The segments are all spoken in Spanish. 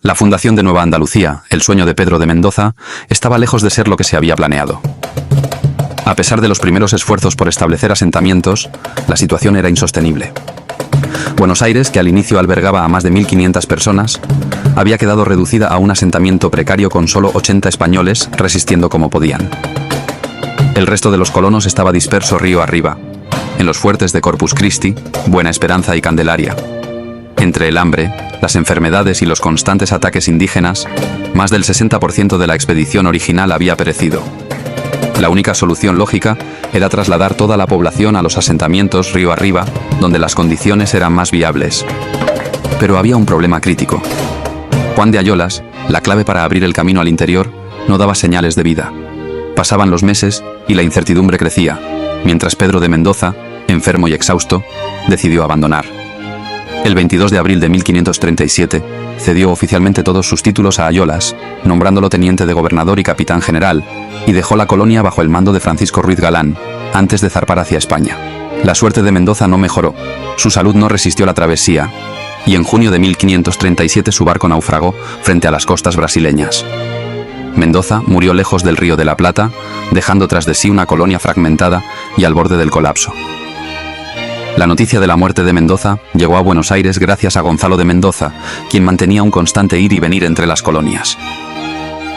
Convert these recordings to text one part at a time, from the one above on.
La fundación de Nueva Andalucía, el sueño de Pedro de Mendoza, estaba lejos de ser lo que se había planeado. A pesar de los primeros esfuerzos por establecer asentamientos, la situación era insostenible. Buenos Aires, que al inicio albergaba a más de 1.500 personas, había quedado reducida a un asentamiento precario con solo 80 españoles resistiendo como podían. El resto de los colonos estaba disperso río arriba, en los fuertes de Corpus Christi, Buena Esperanza y Candelaria. Entre el hambre, las enfermedades y los constantes ataques indígenas, más del 60% de la expedición original había perecido. La única solución lógica era trasladar toda la población a los asentamientos río arriba, donde las condiciones eran más viables. Pero había un problema crítico. Juan de Ayolas, la clave para abrir el camino al interior, no daba señales de vida. Pasaban los meses y la incertidumbre crecía, mientras Pedro de Mendoza, enfermo y exhausto, decidió abandonar. El 22 de abril de 1537, cedió oficialmente todos sus títulos a Ayolas, nombrándolo teniente de gobernador y capitán general, y dejó la colonia bajo el mando de Francisco Ruiz Galán, antes de zarpar hacia España. La suerte de Mendoza no mejoró, su salud no resistió la travesía, y en junio de 1537 su barco naufragó frente a las costas brasileñas. Mendoza murió lejos del Río de la Plata, dejando tras de sí una colonia fragmentada y al borde del colapso. La noticia de la muerte de Mendoza llegó a Buenos Aires gracias a Gonzalo de Mendoza, quien mantenía un constante ir y venir entre las colonias.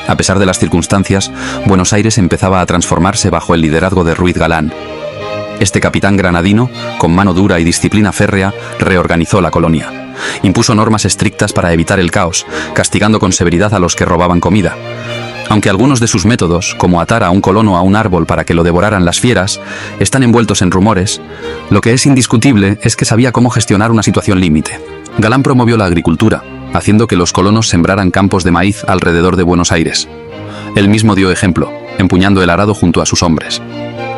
A pesar de las circunstancias, Buenos Aires empezaba a transformarse bajo el liderazgo de Ruiz Galán. Este capitán granadino, con mano dura y disciplina férrea, reorganizó la colonia. Impuso normas estrictas para evitar el caos, castigando con severidad a los que robaban comida. Aunque algunos de sus métodos, como atar a un colono a un árbol para que lo devoraran las fieras, están envueltos en rumores, lo que es indiscutible es que sabía cómo gestionar una situación límite. Galán promovió la agricultura, haciendo que los colonos sembraran campos de maíz alrededor de Buenos Aires. Él mismo dio ejemplo, empuñando el arado junto a sus hombres.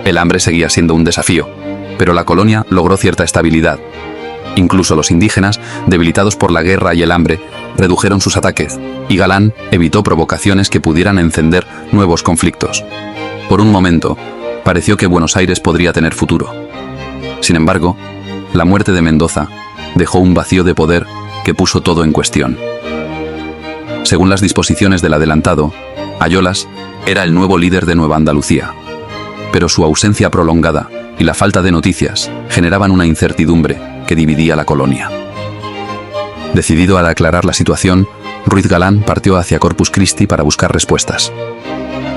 El hambre seguía siendo un desafío, pero la colonia logró cierta estabilidad. Incluso los indígenas, debilitados por la guerra y el hambre, redujeron sus ataques, y Galán evitó provocaciones que pudieran encender nuevos conflictos. Por un momento, pareció que Buenos Aires podría tener futuro. Sin embargo, la muerte de Mendoza dejó un vacío de poder que puso todo en cuestión. Según las disposiciones del adelantado, Ayolas era el nuevo líder de Nueva Andalucía. Pero su ausencia prolongada y la falta de noticias generaban una incertidumbre que dividía la colonia. Decidido a aclarar la situación, Ruiz Galán partió hacia Corpus Christi para buscar respuestas.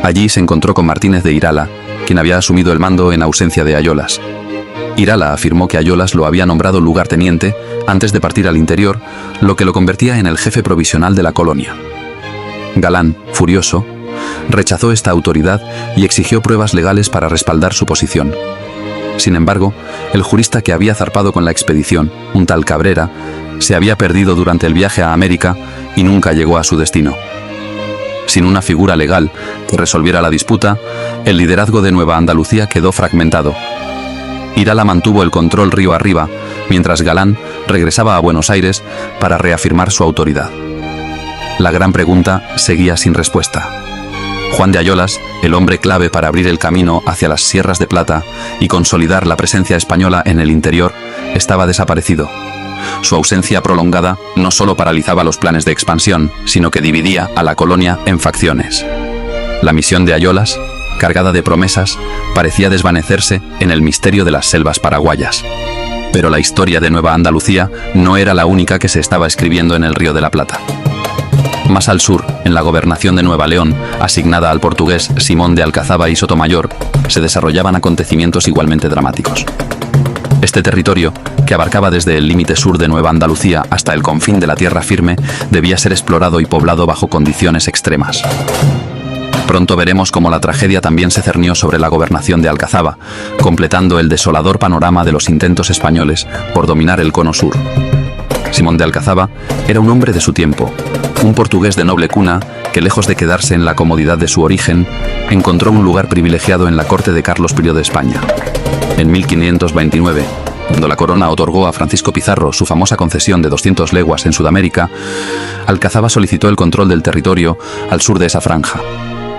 Allí se encontró con Martínez de Irala, quien había asumido el mando en ausencia de Ayolas. Irala afirmó que Ayolas lo había nombrado lugarteniente antes de partir al interior, lo que lo convertía en el jefe provisional de la colonia. Galán, furioso, rechazó esta autoridad y exigió pruebas legales para respaldar su posición. Sin embargo, el jurista que había zarpado con la expedición, un tal Cabrera, se había perdido durante el viaje a América y nunca llegó a su destino. Sin una figura legal que resolviera la disputa, el liderazgo de Nueva Andalucía quedó fragmentado. Irala mantuvo el control río arriba, mientras Galán regresaba a Buenos Aires para reafirmar su autoridad. La gran pregunta seguía sin respuesta. Juan de Ayolas, el hombre clave para abrir el camino hacia las Sierras de Plata y consolidar la presencia española en el interior, estaba desaparecido. Su ausencia prolongada no solo paralizaba los planes de expansión, sino que dividía a la colonia en facciones. La misión de Ayolas, cargada de promesas, parecía desvanecerse en el misterio de las selvas paraguayas. Pero la historia de Nueva Andalucía no era la única que se estaba escribiendo en el Río de la Plata. Más al sur, en la gobernación de Nueva León, asignada al portugués Simón de Alcazaba y Sotomayor, se desarrollaban acontecimientos igualmente dramáticos. Este territorio, que abarcaba desde el límite sur de Nueva Andalucía hasta el confín de la tierra firme, debía ser explorado y poblado bajo condiciones extremas. Pronto veremos cómo la tragedia también se cernió sobre la gobernación de Alcazaba, completando el desolador panorama de los intentos españoles por dominar el cono sur. Simón de Alcazaba era un hombre de su tiempo, un portugués de noble cuna que, lejos de quedarse en la comodidad de su origen, encontró un lugar privilegiado en la corte de Carlos I de España. En 1529, cuando la corona otorgó a Francisco Pizarro su famosa concesión de 200 leguas en Sudamérica, Alcazaba solicitó el control del territorio al sur de esa franja.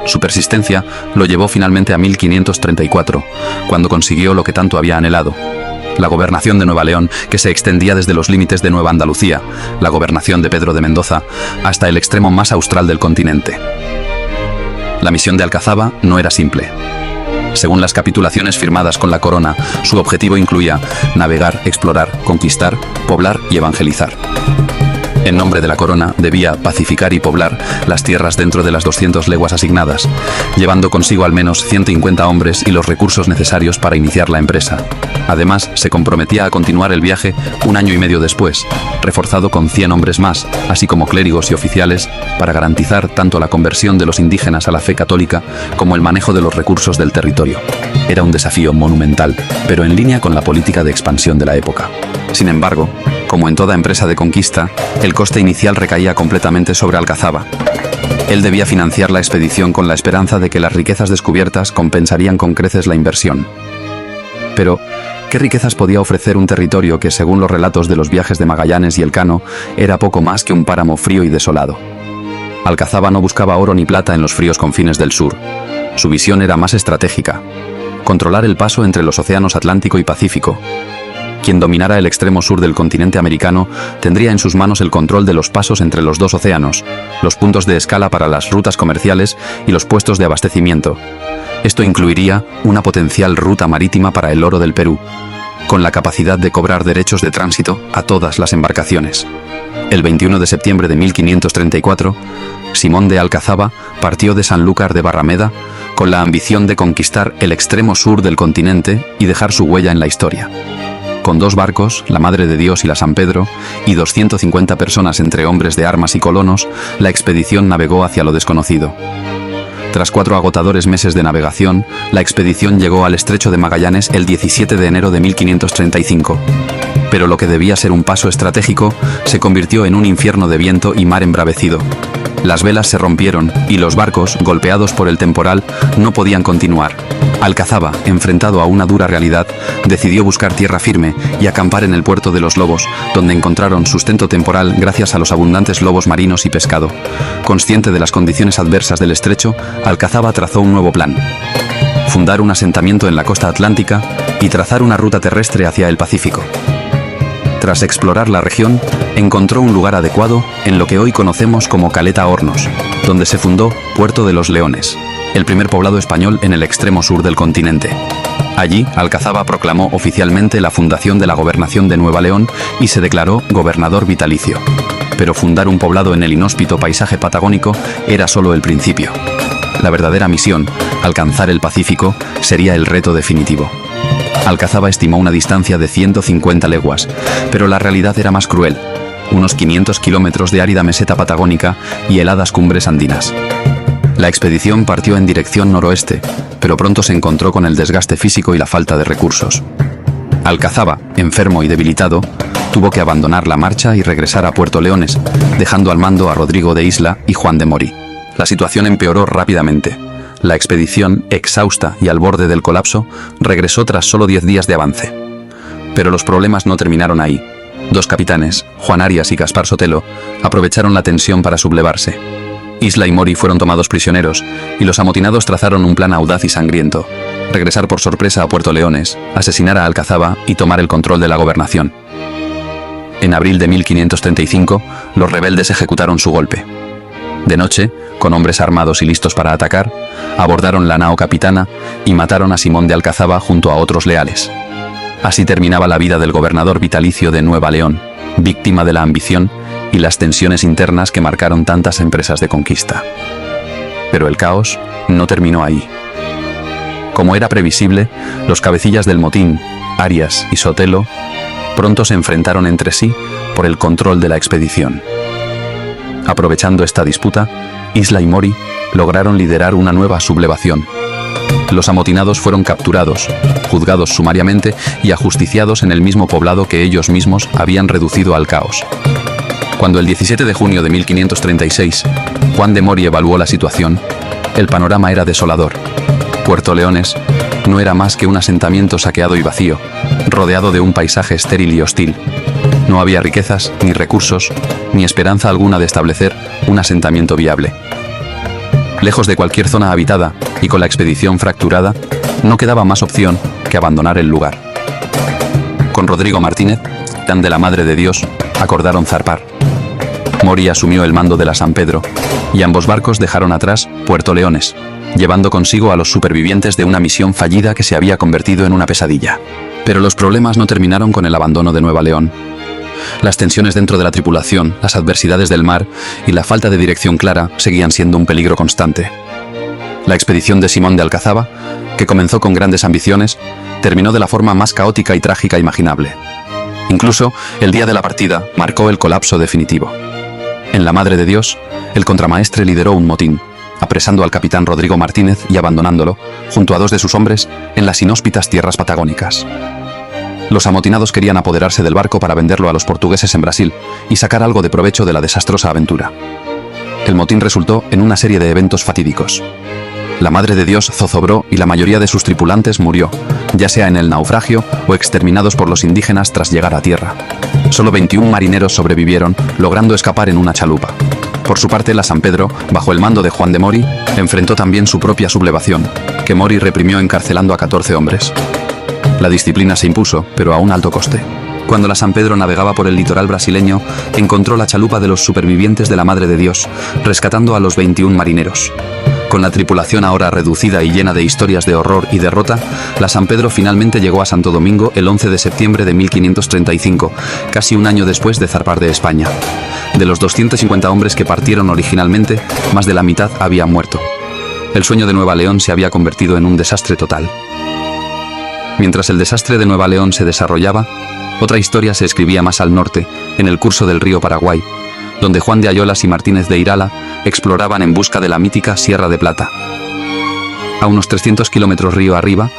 Su persistencia lo llevó finalmente a 1534, cuando consiguió lo que tanto había anhelado: La gobernación de Nueva León, que se extendía desde los límites de Nueva Andalucía, la gobernación de Pedro de Mendoza, hasta el extremo más austral del continente. La misión de Alcazaba no era simple. Según las capitulaciones firmadas con la corona, su objetivo incluía navegar, explorar, conquistar, poblar y evangelizar. En nombre de la corona, debía pacificar y poblar las tierras dentro de las 200 leguas asignadas, llevando consigo al menos 150 hombres y los recursos necesarios para iniciar la empresa. Además, se comprometía a continuar el viaje un año y medio después, reforzado con 100 hombres más, así como clérigos y oficiales, para garantizar tanto la conversión de los indígenas a la fe católica como el manejo de los recursos del territorio. Era un desafío monumental, pero en línea con la política de expansión de la época. Sin embargo, como en toda empresa de conquista, el coste inicial recaía completamente sobre Alcazaba. Él debía financiar la expedición con la esperanza de que las riquezas descubiertas compensarían con creces la inversión. Pero, ¿qué riquezas podía ofrecer un territorio que, según los relatos de los viajes de Magallanes y Elcano, era poco más que un páramo frío y desolado? Alcazaba no buscaba oro ni plata en los fríos confines del sur. Su visión era más estratégica: controlar el paso entre los océanos Atlántico y Pacífico. Quien dominara el extremo sur del continente americano tendría en sus manos el control de los pasos entre los dos océanos, los puntos de escala para las rutas comerciales y los puestos de abastecimiento. Esto incluiría una potencial ruta marítima para el oro del Perú, con la capacidad de cobrar derechos de tránsito a todas las embarcaciones. El 21 de septiembre de 1534, Simón de Alcazaba partió de Sanlúcar de Barrameda con la ambición de conquistar el extremo sur del continente y dejar su huella en la historia. Con 2 barcos, la Madre de Dios y la San Pedro, y 250 personas entre hombres de armas y colonos, la expedición navegó hacia lo desconocido. Tras 4 agotadores meses de navegación, la expedición llegó al estrecho de Magallanes el 17 de enero de 1535. Pero lo que debía ser un paso estratégico se convirtió en un infierno de viento y mar embravecido. Las velas se rompieron y los barcos, golpeados por el temporal, no podían continuar. Alcazaba, enfrentado a una dura realidad, decidió buscar tierra firme y acampar en el puerto de los Lobos, donde encontraron sustento temporal gracias a los abundantes lobos marinos y pescado. Consciente de las condiciones adversas del estrecho, Alcazaba trazó un nuevo plan: fundar un asentamiento en la costa atlántica y trazar una ruta terrestre hacia el Pacífico. Tras explorar la región, encontró un lugar adecuado en lo que hoy conocemos como Caleta Hornos, donde se fundó Puerto de los Leones, el primer poblado español en el extremo sur del continente. Allí, Alcazaba proclamó oficialmente la fundación de la gobernación de Nueva León y se declaró gobernador vitalicio. Pero fundar un poblado en el inhóspito paisaje patagónico era solo el principio. La verdadera misión, alcanzar el Pacífico, sería el reto definitivo. Alcazaba estimó una distancia de 150 leguas, pero la realidad era más cruel: unos 500 kilómetros de árida meseta patagónica y heladas cumbres andinas. La expedición partió en dirección noroeste, pero pronto se encontró con el desgaste físico y la falta de recursos. Alcazaba, enfermo y debilitado, tuvo que abandonar la marcha y regresar a Puerto Leones, dejando al mando a Rodrigo de Isla y Juan de Mori. La situación empeoró rápidamente. La expedición, exhausta y al borde del colapso, regresó tras solo 10 días de avance. Pero los problemas no terminaron ahí. 2 capitanes, Juan Arias y Gaspar Sotelo, aprovecharon la tensión para sublevarse. Isla y Mori fueron tomados prisioneros, y los amotinados trazaron un plan audaz y sangriento: regresar por sorpresa a Puerto Leones, asesinar a Alcazaba y tomar el control de la gobernación. En abril de 1535, los rebeldes ejecutaron su golpe. De noche, con hombres armados y listos para atacar, abordaron la nao capitana y mataron a Simón de Alcazaba junto a otros leales. Así terminaba la vida del gobernador vitalicio de Nueva León, víctima de la ambición y las tensiones internas que marcaron tantas empresas de conquista. Pero el caos no terminó ahí. Como era previsible, los cabecillas del motín, Arias y Sotelo, pronto se enfrentaron entre sí por el control de la expedición. Aprovechando esta disputa, Isla y Mori lograron liderar una nueva sublevación. Los amotinados fueron capturados, juzgados sumariamente y ajusticiados en el mismo poblado que ellos mismos habían reducido al caos. Cuando el 17 de junio de 1536, Juan de Mori evaluó la situación, el panorama era desolador. Puerto Leones no era más que un asentamiento saqueado y vacío, rodeado de un paisaje estéril y hostil. No había riquezas, ni recursos, ni esperanza alguna de establecer un asentamiento viable. Lejos de cualquier zona habitada y con la expedición fracturada, no quedaba más opción que abandonar el lugar. Con Rodrigo Martínez, capitán de la Madre de Dios, acordaron zarpar. Mori asumió el mando de la San Pedro, y ambos barcos dejaron atrás Puerto Leones, llevando consigo a los supervivientes de una misión fallida que se había convertido en una pesadilla. Pero los problemas no terminaron con el abandono de Nueva León. Las tensiones dentro de la tripulación, las adversidades del mar y la falta de dirección clara seguían siendo un peligro constante. La expedición de Simón de Alcazaba, que comenzó con grandes ambiciones, terminó de la forma más caótica y trágica imaginable. Incluso, el día de la partida marcó el colapso definitivo. En la Madre de Dios, el contramaestre lideró un motín, apresando al capitán Rodrigo Martínez y abandonándolo, junto a 2 de sus hombres, en las inhóspitas tierras patagónicas. Los amotinados querían apoderarse del barco para venderlo a los portugueses en Brasil y sacar algo de provecho de la desastrosa aventura. El motín resultó en una serie de eventos fatídicos. La Madre de Dios zozobró y la mayoría de sus tripulantes murió, ya sea en el naufragio o exterminados por los indígenas tras llegar a tierra. Solo 21 marineros sobrevivieron, logrando escapar en una chalupa. Por su parte, la San Pedro, bajo el mando de Juan de Mori, enfrentó también su propia sublevación, que Mori reprimió encarcelando a 14 hombres. La disciplina se impuso, pero a un alto coste. Cuando la San Pedro navegaba por el litoral brasileño, encontró la chalupa de los supervivientes de la Madre de Dios, rescatando a los 21 marineros. Con la tripulación ahora reducida y llena de historias de horror y derrota, la San Pedro finalmente llegó a Santo Domingo el 11 de septiembre de 1535, casi un año después de zarpar de España. De los 250 hombres que partieron originalmente, más de la mitad habían muerto. El sueño de Nueva León se había convertido en un desastre total. Mientras el desastre de Nueva León se desarrollaba, otra historia se escribía más al norte, en el curso del río Paraguay, donde Juan de Ayolas y Martínez de Irala exploraban en busca de la mítica Sierra de Plata. A unos 300 kilómetros río arriba,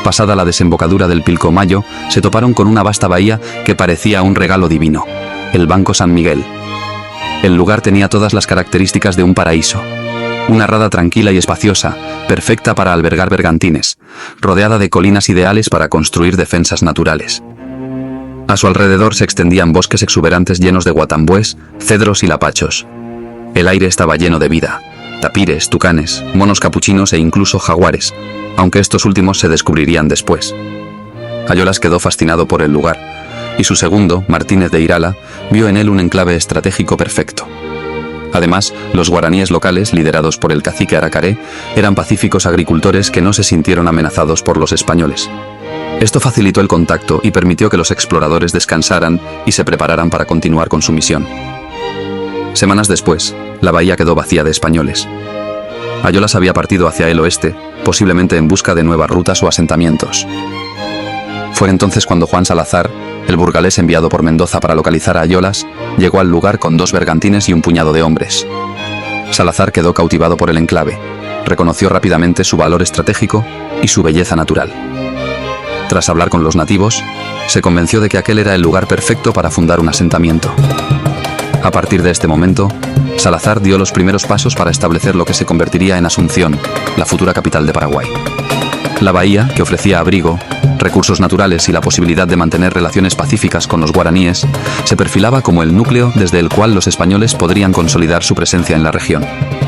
pasada la desembocadura del Pilcomayo, se toparon con una vasta bahía que parecía un regalo divino, el Banco San Miguel. El lugar tenía todas las características de un paraíso. Una rada tranquila y espaciosa, perfecta para albergar bergantines, rodeada de colinas ideales para construir defensas naturales. A su alrededor se extendían bosques exuberantes llenos de guatambués, cedros y lapachos. El aire estaba lleno de vida, tapires, tucanes, monos capuchinos e incluso jaguares, aunque estos últimos se descubrirían después. Ayolas quedó fascinado por el lugar, y su segundo, Martínez de Irala, vio en él un enclave estratégico perfecto. Además, los guaraníes locales, liderados por el cacique Aracaré, eran pacíficos agricultores que no se sintieron amenazados por los españoles. Esto facilitó el contacto y permitió que los exploradores descansaran y se prepararan para continuar con su misión. Semanas después, la bahía quedó vacía de españoles. Ayolas había partido hacia el oeste, posiblemente en busca de nuevas rutas o asentamientos. Fue entonces cuando Juan Salazar, el burgalés enviado por Mendoza para localizar a Ayolas, llegó al lugar con 2 bergantines y un puñado de hombres. Salazar quedó cautivado por el enclave, reconoció rápidamente su valor estratégico y su belleza natural. Tras hablar con los nativos, se convenció de que aquel era el lugar perfecto para fundar un asentamiento. A partir de este momento, Salazar dio los primeros pasos para establecer lo que se convertiría en Asunción, la futura capital de Paraguay. La bahía, que ofrecía abrigo, recursos naturales y la posibilidad de mantener relaciones pacíficas con los guaraníes, se perfilaba como el núcleo desde el cual los españoles podrían consolidar su presencia en la región.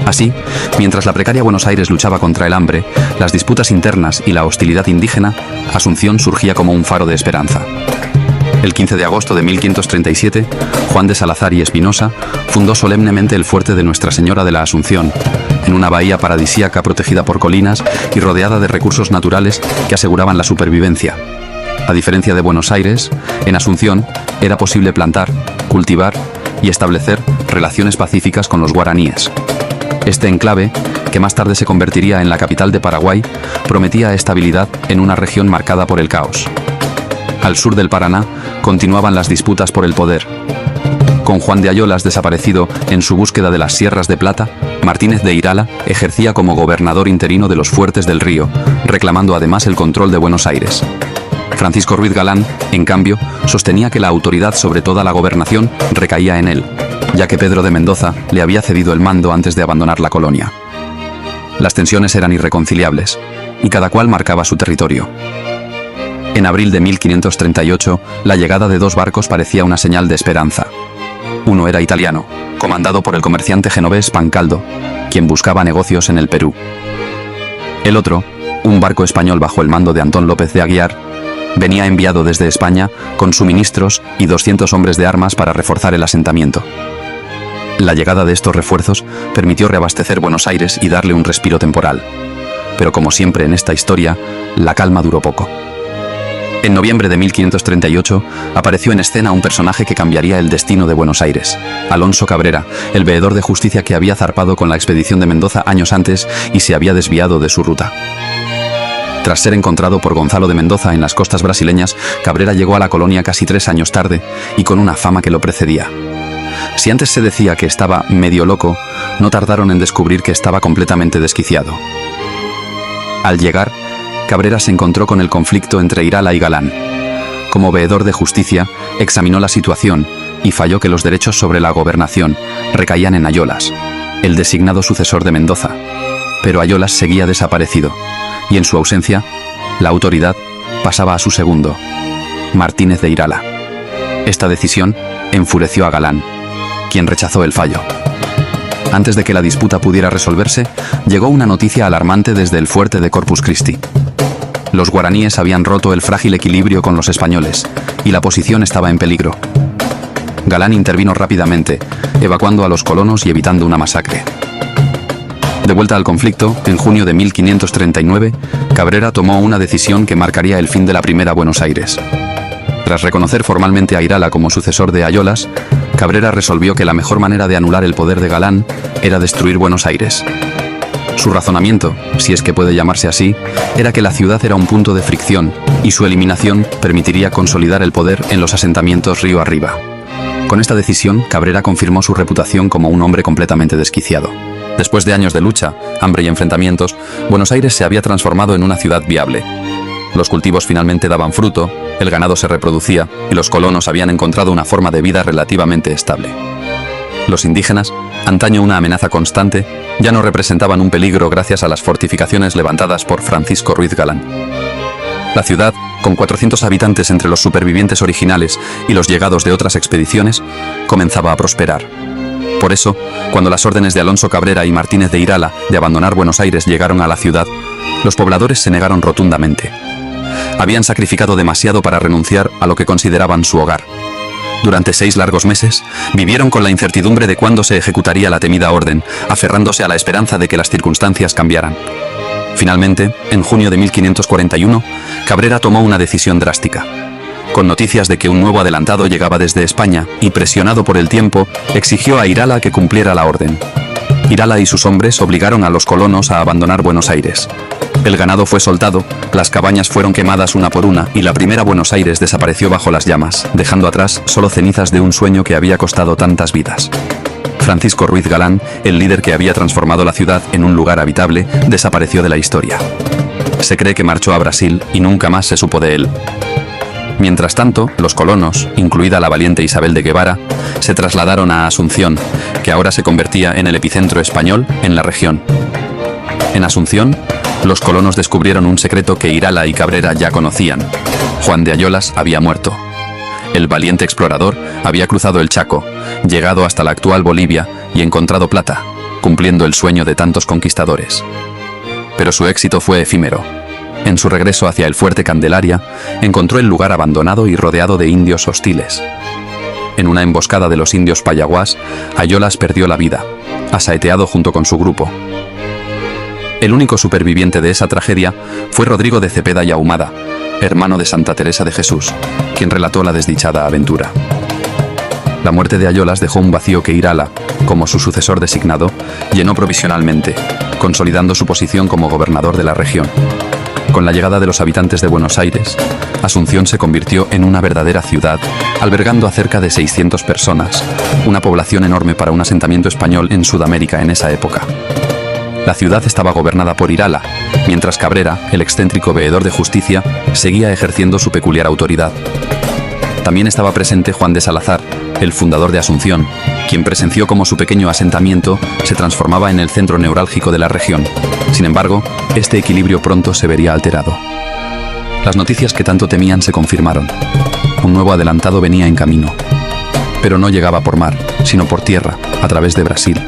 Así, mientras la precaria Buenos Aires luchaba contra el hambre, las disputas internas y la hostilidad indígena, Asunción surgía como un faro de esperanza. El 15 de agosto de 1537, Juan de Salazar y Espinosa fundó solemnemente el fuerte de Nuestra Señora de la Asunción, en una bahía paradisíaca protegida por colinas y rodeada de recursos naturales que aseguraban la supervivencia. A diferencia de Buenos Aires, en Asunción era posible plantar, cultivar y establecer relaciones pacíficas con los guaraníes. Este enclave, que más tarde se convertiría en la capital de Paraguay, prometía estabilidad en una región marcada por el caos. Al sur del Paraná, continuaban las disputas por el poder. Con Juan de Ayolas desaparecido en su búsqueda de las Sierras de Plata, Martínez de Irala ejercía como gobernador interino de los fuertes del río, reclamando además el control de Buenos Aires. Francisco Ruiz Galán, en cambio, sostenía que la autoridad sobre toda la gobernación recaía en él, ya que Pedro de Mendoza le había cedido el mando antes de abandonar la colonia. Las tensiones eran irreconciliables, y cada cual marcaba su territorio. En abril de 1538, la llegada de 2 barcos parecía una señal de esperanza. Uno era italiano, comandado por el comerciante genovés Pancaldo, quien buscaba negocios en el Perú. El otro, un barco español bajo el mando de Antón López de Aguiar, Venía enviado desde España con suministros y 200 hombres de armas para reforzar el asentamiento. La llegada de estos refuerzos permitió reabastecer Buenos Aires y darle un respiro temporal. Pero como siempre en esta historia, la calma duró poco. En noviembre de 1538 apareció en escena un personaje que cambiaría el destino de Buenos Aires: Alonso Cabrera, el veedor de justicia que había zarpado con la expedición de Mendoza años antes y se había desviado de su ruta. Tras ser encontrado por Gonzalo de Mendoza en las costas brasileñas, Cabrera llegó a la colonia casi 3 años tarde y con una fama que lo precedía. Si antes se decía que estaba medio loco, no tardaron en descubrir que estaba completamente desquiciado. Al llegar, Cabrera se encontró con el conflicto entre Irala y Galán. Como veedor de justicia, examinó la situación y falló que los derechos sobre la gobernación recaían en Ayolas, el designado sucesor de Mendoza. Pero Ayolas seguía desaparecido, y en su ausencia, la autoridad pasaba a su segundo, Martínez de Irala. Esta decisión enfureció a Galán, quien rechazó el fallo. Antes de que la disputa pudiera resolverse, llegó una noticia alarmante desde el fuerte de Corpus Christi. Los guaraníes habían roto el frágil equilibrio con los españoles, y la posición estaba en peligro. Galán intervino rápidamente, evacuando a los colonos y evitando una masacre. De vuelta al conflicto, en junio de 1539, Cabrera tomó una decisión que marcaría el fin de la Primera Buenos Aires. Tras reconocer formalmente a Irala como sucesor de Ayolas, Cabrera resolvió que la mejor manera de anular el poder de Galán era destruir Buenos Aires. Su razonamiento, si es que puede llamarse así, era que la ciudad era un punto de fricción y su eliminación permitiría consolidar el poder en los asentamientos río arriba. Con esta decisión, Cabrera confirmó su reputación como un hombre completamente desquiciado. Después de años de lucha, hambre y enfrentamientos, Buenos Aires se había transformado en una ciudad viable. Los cultivos finalmente daban fruto, el ganado se reproducía y los colonos habían encontrado una forma de vida relativamente estable. Los indígenas, antaño una amenaza constante, ya no representaban un peligro gracias a las fortificaciones levantadas por Francisco Ruiz Galán. La ciudad, con 400 habitantes entre los supervivientes originales y los llegados de otras expediciones, comenzaba a prosperar. Por eso, cuando las órdenes de Alonso Cabrera y Martínez de Irala de abandonar Buenos Aires llegaron a la ciudad, los pobladores se negaron rotundamente. Habían sacrificado demasiado para renunciar a lo que consideraban su hogar. Durante 6 largos meses, vivieron con la incertidumbre de cuándo se ejecutaría la temida orden, aferrándose a la esperanza de que las circunstancias cambiaran. Finalmente, en junio de 1541, Cabrera tomó una decisión drástica. Con noticias de que un nuevo adelantado llegaba desde España y presionado por el tiempo, exigió a Irala que cumpliera la orden. Irala y sus hombres obligaron a los colonos a abandonar Buenos Aires. El ganado fue soltado, las cabañas fueron quemadas una por una y la primera Buenos Aires desapareció bajo las llamas, dejando atrás solo cenizas de un sueño que había costado tantas vidas. Francisco Ruiz Galán, el líder que había transformado la ciudad en un lugar habitable, desapareció de la historia. Se cree que marchó a Brasil y nunca más se supo de él. Mientras tanto, los colonos, incluida la valiente Isabel de Guevara, se trasladaron a Asunción, que ahora se convertía en el epicentro español en la región. En Asunción, los colonos descubrieron un secreto que Irala y Cabrera ya conocían. Juan de Ayolas había muerto. El valiente explorador había cruzado el Chaco, llegado hasta la actual Bolivia y encontrado plata, cumpliendo el sueño de tantos conquistadores. Pero su éxito fue efímero. En su regreso hacia el fuerte Candelaria, encontró el lugar abandonado y rodeado de indios hostiles. En una emboscada de los indios Payaguás, Ayolas perdió la vida, asaeteado junto con su grupo. El único superviviente de esa tragedia fue Rodrigo de Cepeda y Ahumada, hermano de Santa Teresa de Jesús, quien relató la desdichada aventura. La muerte de Ayolas dejó un vacío que Irala, como su sucesor designado, llenó provisionalmente, consolidando su posición como gobernador de la región. Con la llegada de los habitantes de Buenos Aires, Asunción se convirtió en una verdadera ciudad, albergando a cerca de 600 personas, una población enorme para un asentamiento español en Sudamérica en esa época. La ciudad estaba gobernada por Irala, mientras Cabrera, el excéntrico veedor de justicia, seguía ejerciendo su peculiar autoridad. También estaba presente Juan de Salazar, el fundador de Asunción, quien presenció cómo su pequeño asentamiento se transformaba en el centro neurálgico de la región. Sin embargo, este equilibrio pronto se vería alterado. Las noticias que tanto temían se confirmaron. Un nuevo adelantado venía en camino. Pero no llegaba por mar, sino por tierra, a través de Brasil.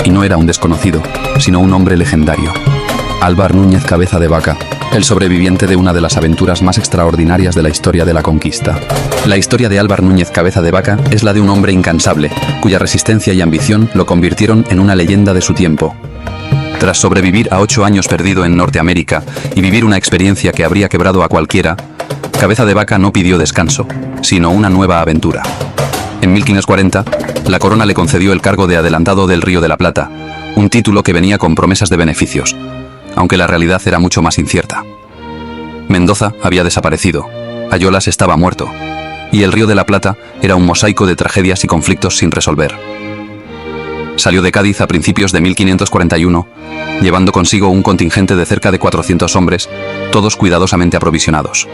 Y no era un desconocido, sino un hombre legendario. Álvar Núñez Cabeza de Vaca, el sobreviviente de una de las aventuras más extraordinarias de la historia de la conquista. La historia de Álvar Núñez Cabeza de Vaca es la de un hombre incansable, cuya resistencia y ambición lo convirtieron en una leyenda de su tiempo. Tras sobrevivir a 8 años perdido en Norteamérica y vivir una experiencia que habría quebrado a cualquiera, Cabeza de Vaca no pidió descanso, sino una nueva aventura. En 1540, la corona le concedió el cargo de adelantado del Río de la Plata, un título que venía con promesas de beneficios, aunque la realidad era mucho más incierta. Mendoza había desaparecido, Ayolas estaba muerto, y el Río de la Plata era un mosaico de tragedias y conflictos sin resolver. Salió de Cádiz a principios de 1541, llevando consigo un contingente de cerca de 400 hombres, todos cuidadosamente aprovisionados.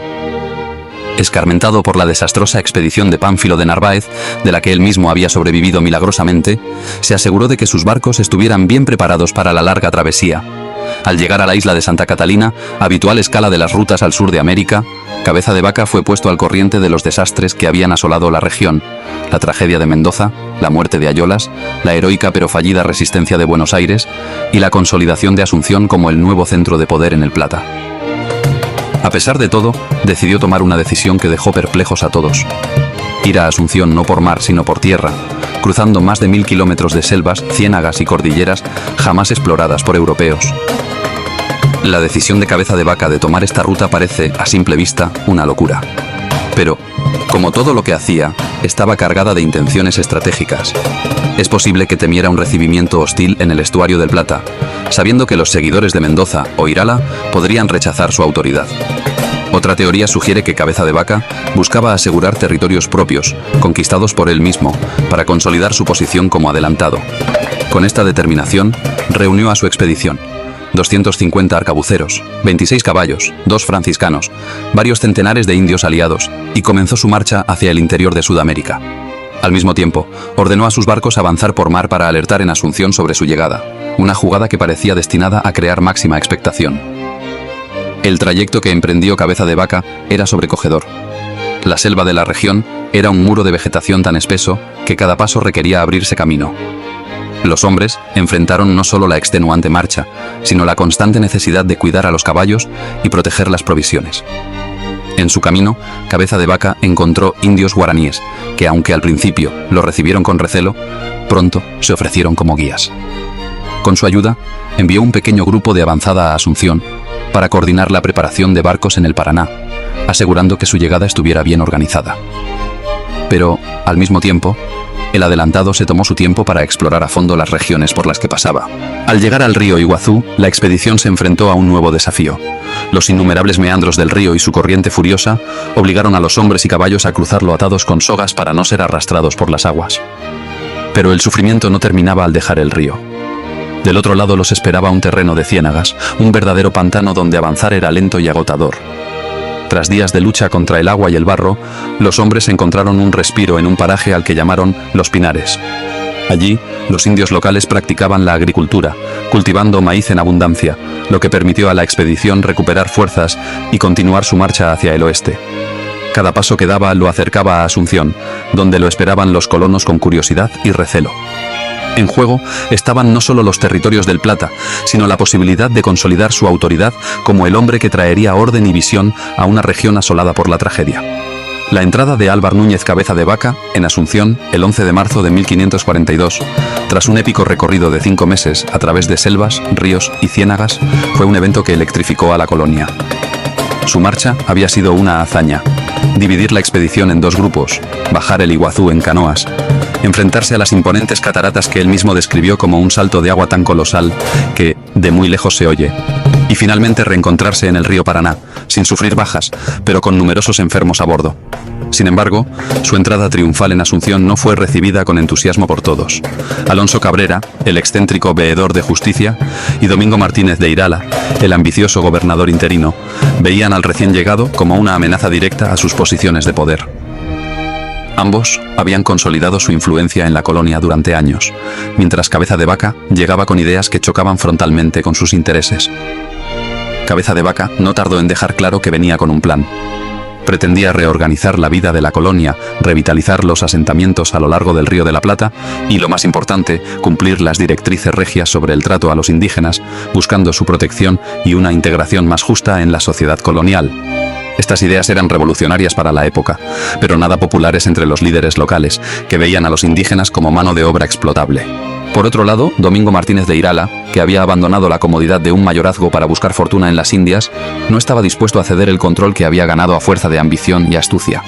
Escarmentado por la desastrosa expedición de Pánfilo de Narváez, de la que él mismo había sobrevivido milagrosamente, se aseguró de que sus barcos estuvieran bien preparados para la larga travesía. Al llegar a la isla de Santa Catalina, habitual escala de las rutas al sur de América, Cabeza de Vaca fue puesto al corriente de los desastres que habían asolado la región: la tragedia de Mendoza, la muerte de Ayolas, la heroica pero fallida resistencia de Buenos Aires y la consolidación de Asunción como el nuevo centro de poder en el Plata. A pesar de todo, decidió tomar una decisión que dejó perplejos a todos: ir a Asunción no por mar sino por tierra, cruzando más de 1000 kilómetros de selvas, ciénagas y cordilleras jamás exploradas por europeos. La decisión de Cabeza de Vaca de tomar esta ruta parece, a simple vista, una locura. Pero, como todo lo que hacía, estaba cargada de intenciones estratégicas. Es posible que temiera un recibimiento hostil en el estuario del Plata, sabiendo que los seguidores de Mendoza o Irala podrían rechazar su autoridad. Otra teoría sugiere que Cabeza de Vaca buscaba asegurar territorios propios, conquistados por él mismo, para consolidar su posición como adelantado. Con esta determinación, reunió a su expedición 250 arcabuceros, 26 caballos, 2 franciscanos, varios centenares de indios aliados, y comenzó su marcha hacia el interior de Sudamérica. Al mismo tiempo, ordenó a sus barcos avanzar por mar para alertar en Asunción sobre su llegada, una jugada que parecía destinada a crear máxima expectación. El trayecto que emprendió Cabeza de Vaca era sobrecogedor. La selva de la región era un muro de vegetación tan espeso que cada paso requería abrirse camino. Los hombres enfrentaron no solo la extenuante marcha, sino la constante necesidad de cuidar a los caballos y proteger las provisiones. En su camino, Cabeza de Vaca encontró indios guaraníes, que aunque al principio lo recibieron con recelo, pronto se ofrecieron como guías. Con su ayuda, envió un pequeño grupo de avanzada a Asunción para coordinar la preparación de barcos en el Paraná, asegurando que su llegada estuviera bien organizada. Pero, al mismo tiempo, el adelantado se tomó su tiempo para explorar a fondo las regiones por las que pasaba. Al llegar al río Iguazú, la expedición se enfrentó a un nuevo desafío. Los innumerables meandros del río y su corriente furiosa obligaron a los hombres y caballos a cruzarlo atados con sogas para no ser arrastrados por las aguas. Pero el sufrimiento no terminaba al dejar el río. Del otro lado los esperaba un terreno de ciénagas, un verdadero pantano donde avanzar era lento y agotador. Tras días de lucha contra el agua y el barro, los hombres encontraron un respiro en un paraje al que llamaron Los Pinares. Allí, los indios locales practicaban la agricultura, cultivando maíz en abundancia, lo que permitió a la expedición recuperar fuerzas y continuar su marcha hacia el oeste. Cada paso que daba lo acercaba a Asunción, donde lo esperaban los colonos con curiosidad y recelo. En juego estaban no solo los territorios del Plata, sino la posibilidad de consolidar su autoridad como el hombre que traería orden y visión a una región asolada por la tragedia. La entrada de Álvar Núñez Cabeza de Vaca en Asunción el 11 de marzo de 1542, tras un épico recorrido de 5 meses a través de selvas, ríos y ciénagas, fue un evento que electrificó a la colonia. Su marcha había sido una hazaña: dividir la expedición en 2 grupos, bajar el Iguazú en canoas, enfrentarse a las imponentes cataratas que él mismo describió como un salto de agua tan colosal que de muy lejos se oye, y finalmente reencontrarse en el río Paraná, sin sufrir bajas, pero con numerosos enfermos a bordo. Sin embargo, su entrada triunfal en Asunción no fue recibida con entusiasmo por todos. Alonso Cabrera, el excéntrico veedor de justicia, y Domingo Martínez de Irala, el ambicioso gobernador interino, veían al recién llegado como una amenaza directa a sus posiciones de poder. Ambos habían consolidado su influencia en la colonia durante años, mientras Cabeza de Vaca llegaba con ideas que chocaban frontalmente con sus intereses. Cabeza de Vaca no tardó en dejar claro que venía con un plan: Pretendía reorganizar la vida de la colonia, revitalizar los asentamientos a lo largo del Río de la Plata y, lo más importante, cumplir las directrices regias sobre el trato a los indígenas, buscando su protección y una integración más justa en la sociedad colonial. Estas ideas eran revolucionarias para la época, pero nada populares entre los líderes locales, que veían a los indígenas como mano de obra explotable. Por otro lado, Domingo Martínez de Irala, que había abandonado la comodidad de un mayorazgo para buscar fortuna en las Indias, no estaba dispuesto a ceder el control que había ganado a fuerza de ambición y astucia.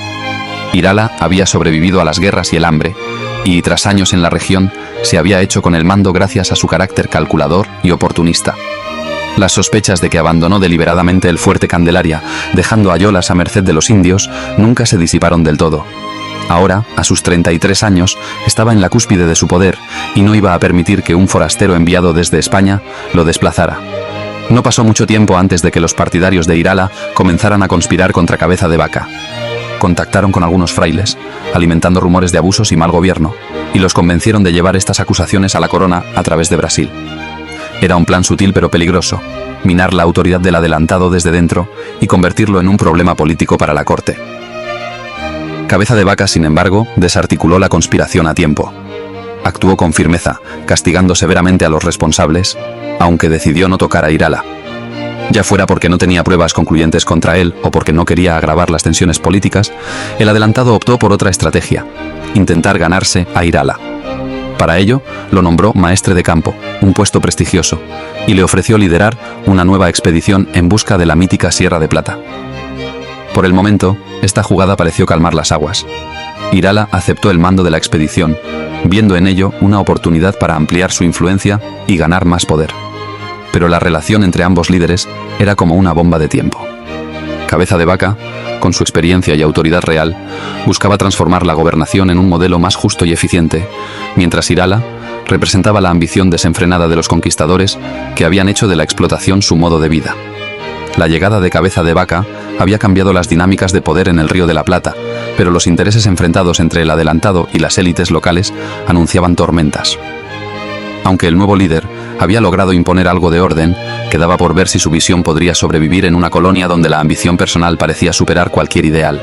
Irala había sobrevivido a las guerras y el hambre, y tras años en la región, se había hecho con el mando gracias a su carácter calculador y oportunista. Las sospechas de que abandonó deliberadamente el fuerte Candelaria, dejando a Yolas a merced de los indios, nunca se disiparon del todo. Ahora, a sus 33 años, estaba en la cúspide de su poder y no iba a permitir que un forastero enviado desde España lo desplazara. No pasó mucho tiempo antes de que los partidarios de Irala comenzaran a conspirar contra Cabeza de Vaca. Contactaron con algunos frailes, alimentando rumores de abusos y mal gobierno, y los convencieron de llevar estas acusaciones a la corona a través de Brasil. Era un plan sutil pero peligroso, minar la autoridad del adelantado desde dentro y convertirlo en un problema político para la corte. Cabeza de Vaca, sin embargo, desarticuló la conspiración a tiempo. Actuó con firmeza, castigando severamente a los responsables, aunque decidió no tocar a Irala. Ya fuera porque no tenía pruebas concluyentes contra él o porque no quería agravar las tensiones políticas, el adelantado optó por otra estrategia: intentar ganarse a Irala. Para ello, lo nombró maestre de campo, un puesto prestigioso, y le ofreció liderar una nueva expedición en busca de la mítica Sierra de Plata. Por el momento, esta jugada pareció calmar las aguas. Irala aceptó el mando de la expedición, viendo en ello una oportunidad para ampliar su influencia y ganar más poder. Pero la relación entre ambos líderes era como una bomba de tiempo. Cabeza de Vaca, con su experiencia y autoridad real, buscaba transformar la gobernación en un modelo más justo y eficiente, mientras Irala representaba la ambición desenfrenada de los conquistadores que habían hecho de la explotación su modo de vida. La llegada de Cabeza de Vaca había cambiado las dinámicas de poder en el Río de la Plata, pero los intereses enfrentados entre el adelantado y las élites locales anunciaban tormentas. Aunque el nuevo líder había logrado imponer algo de orden, quedaba por ver si su visión podría sobrevivir en una colonia donde la ambición personal parecía superar cualquier ideal.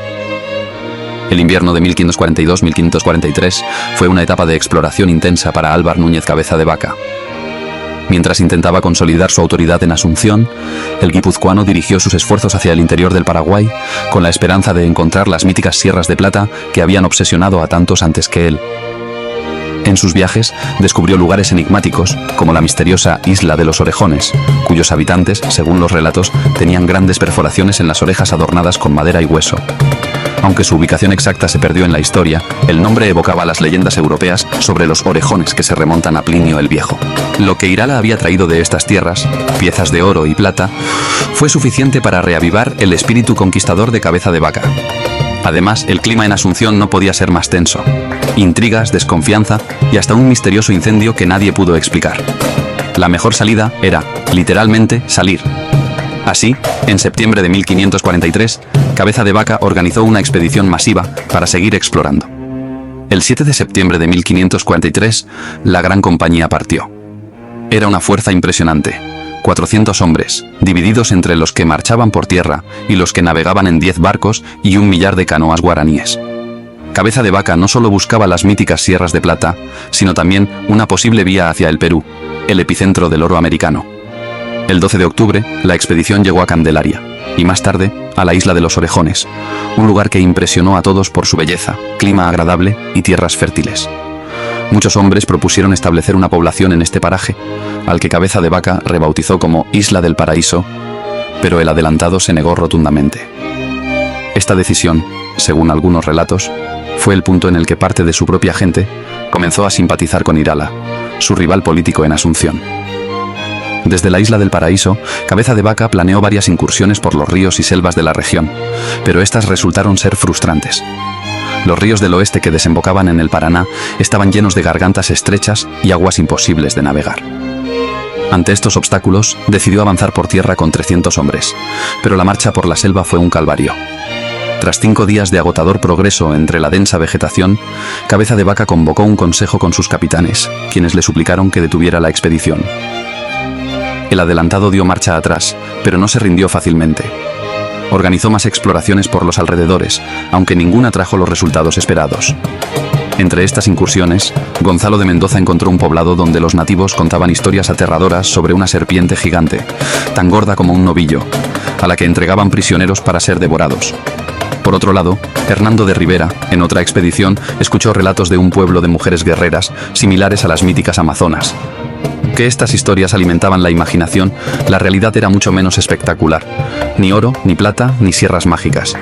El invierno de 1542-1543 fue una etapa de exploración intensa para Álvar Núñez Cabeza de Vaca. Mientras intentaba consolidar su autoridad en Asunción, el guipuzcoano dirigió sus esfuerzos hacia el interior del Paraguay, con la esperanza de encontrar las míticas Sierras de Plata que habían obsesionado a tantos antes que él. En sus viajes descubrió lugares enigmáticos, como la misteriosa Isla de los Orejones, cuyos habitantes, según los relatos, tenían grandes perforaciones en las orejas adornadas con madera y hueso. Aunque su ubicación exacta se perdió en la historia, el nombre evocaba las leyendas europeas sobre los orejones que se remontan a Plinio el Viejo. Lo que Irala había traído de estas tierras, piezas de oro y plata, fue suficiente para reavivar el espíritu conquistador de Cabeza de Vaca. Además, el clima en Asunción no podía ser más tenso. Intrigas, desconfianza y hasta un misterioso incendio que nadie pudo explicar. La mejor salida era, literalmente, salir. Así, en septiembre de 1543, Cabeza de Vaca organizó una expedición masiva para seguir explorando. El 7 de septiembre de 1543, la Gran Compañía partió. Era una fuerza impresionante. 400 hombres, divididos entre los que marchaban por tierra y los que navegaban en 10 barcos y 1 millar de canoas guaraníes. Cabeza de Vaca no solo buscaba las míticas Sierras de Plata, sino también una posible vía hacia el Perú, el epicentro del oro americano. El 12 de octubre, la expedición llegó a Candelaria, y más tarde, a la Isla de los Orejones, un lugar que impresionó a todos por su belleza, clima agradable y tierras fértiles. Muchos hombres propusieron establecer una población en este paraje, al que Cabeza de Vaca rebautizó como Isla del Paraíso, pero el adelantado se negó rotundamente. Esta decisión, según algunos relatos, fue el punto en el que parte de su propia gente comenzó a simpatizar con Irala, su rival político en Asunción. Desde la Isla del Paraíso, Cabeza de Vaca planeó varias incursiones por los ríos y selvas de la región, pero estas resultaron ser frustrantes. Los ríos del oeste que desembocaban en el Paraná estaban llenos de gargantas estrechas y aguas imposibles de navegar. Ante estos obstáculos, decidió avanzar por tierra con 300 hombres, pero la marcha por la selva fue un calvario. Tras 5 días de agotador progreso entre la densa vegetación, Cabeza de Vaca convocó un consejo con sus capitanes, quienes le suplicaron que detuviera la expedición. El adelantado dio marcha atrás, pero no se rindió fácilmente. Organizó más exploraciones por los alrededores, aunque ninguna trajo los resultados esperados. Entre estas incursiones, Gonzalo de Mendoza encontró un poblado donde los nativos contaban historias aterradoras sobre una serpiente gigante, tan gorda como un novillo, a la que entregaban prisioneros para ser devorados. Por otro lado, Hernando de Rivera, en otra expedición, escuchó relatos de un pueblo de mujeres guerreras, similares a las míticas amazonas. Que estas historias alimentaban la imaginación, la realidad era mucho menos espectacular. Ni oro, ni plata, ni sierras mágicas.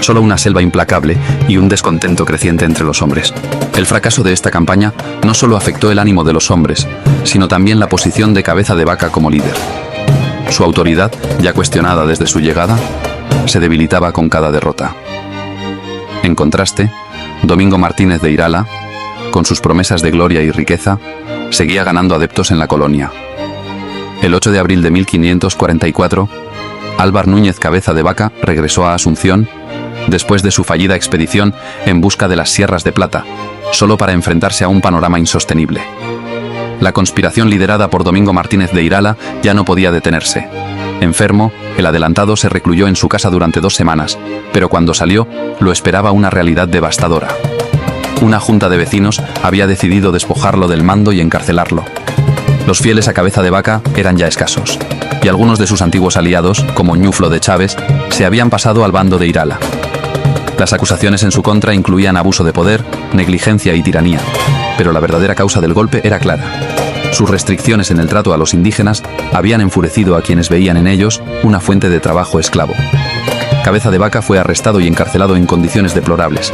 Solo una selva implacable y un descontento creciente entre los hombres. El fracaso de esta campaña no solo afectó el ánimo de los hombres, sino también la posición de Cabeza de Vaca como líder. Su autoridad, ya cuestionada desde su llegada, se debilitaba con cada derrota. En contraste, Domingo Martínez de Irala, con sus promesas de gloria y riqueza, seguía ganando adeptos en la colonia. El 8 de abril de 1544, Álvar Núñez Cabeza de Vaca regresó a Asunción, después de su fallida expedición en busca de las Sierras de Plata, solo para enfrentarse a un panorama insostenible. La conspiración liderada por Domingo Martínez de Irala ya no podía detenerse. Enfermo, el adelantado se recluyó en su casa durante 2 semanas, pero cuando salió, lo esperaba una realidad devastadora. Una junta de vecinos había decidido despojarlo del mando y encarcelarlo. Los fieles a Cabeza de Vaca eran ya escasos, y algunos de sus antiguos aliados, como Ñuflo de Chávez, se habían pasado al bando de Irala. Las acusaciones en su contra incluían abuso de poder, negligencia y tiranía, pero la verdadera causa del golpe era clara. Sus restricciones en el trato a los indígenas habían enfurecido a quienes veían en ellos una fuente de trabajo esclavo. Cabeza de Vaca fue arrestado y encarcelado en condiciones deplorables.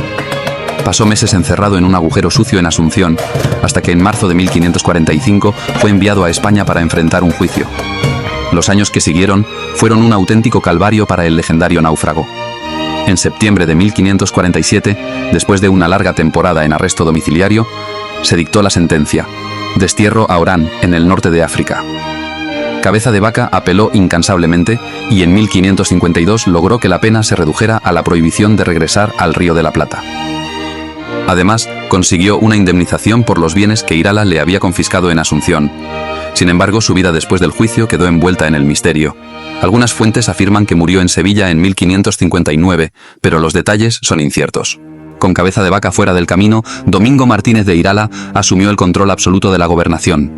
Pasó meses encerrado en un agujero sucio en Asunción, hasta que en marzo de 1545 fue enviado a España para enfrentar un juicio. Los años que siguieron fueron un auténtico calvario para el legendario náufrago. En septiembre de 1547, después de una larga temporada en arresto domiciliario, se dictó la sentencia: destierro a Orán, en el norte de África. Cabeza de Vaca apeló incansablemente y en 1552 logró que la pena se redujera a la prohibición de regresar al Río de la Plata. Además, consiguió una indemnización por los bienes que Irala le había confiscado en Asunción. Sin embargo, su vida después del juicio quedó envuelta en el misterio. Algunas fuentes afirman que murió en Sevilla en 1559, pero los detalles son inciertos. Con Cabeza de Vaca fuera del camino, Domingo Martínez de Irala asumió el control absoluto de la gobernación.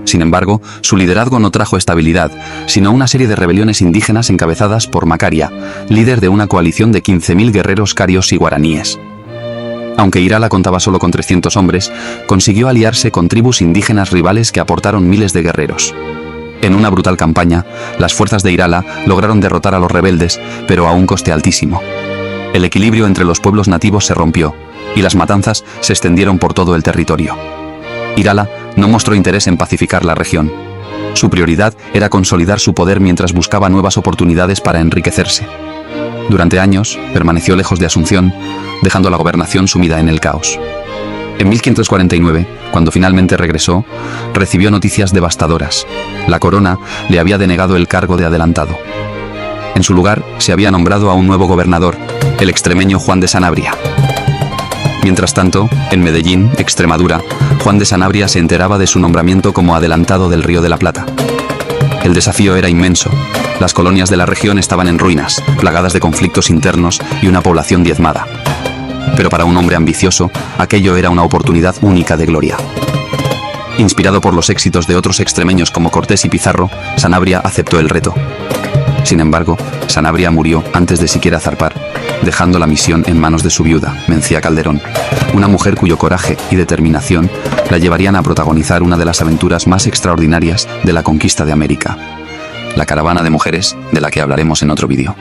Sin embargo, su liderazgo no trajo estabilidad, sino una serie de rebeliones indígenas encabezadas por Macaria, líder de una coalición de 15.000 guerreros carios y guaraníes. Aunque Irala contaba solo con 300 hombres, consiguió aliarse con tribus indígenas rivales que aportaron miles de guerreros. En una brutal campaña, las fuerzas de Irala lograron derrotar a los rebeldes, pero a un coste altísimo. El equilibrio entre los pueblos nativos se rompió, y las matanzas se extendieron por todo el territorio. Irala no mostró interés en pacificar la región. Su prioridad era consolidar su poder mientras buscaba nuevas oportunidades para enriquecerse. Durante años, permaneció lejos de Asunción, dejando la gobernación sumida en el caos. En 1549, cuando finalmente regresó, recibió noticias devastadoras. La corona le había denegado el cargo de adelantado. En su lugar, se había nombrado a un nuevo gobernador, el extremeño Juan de Sanabria. Mientras tanto, en Medellín, Extremadura, Juan de Sanabria se enteraba de su nombramiento como adelantado del Río de la Plata. El desafío era inmenso. Las colonias de la región estaban en ruinas, plagadas de conflictos internos y una población diezmada. Pero para un hombre ambicioso, aquello era una oportunidad única de gloria. Inspirado por los éxitos de otros extremeños como Cortés y Pizarro, Sanabria aceptó el reto. Sin embargo, Sanabria murió antes de siquiera zarpar, dejando la misión en manos de su viuda, Mencía Calderón, una mujer cuyo coraje y determinación la llevarían a protagonizar una de las aventuras más extraordinarias de la conquista de América: la caravana de mujeres, de la que hablaremos en otro vídeo.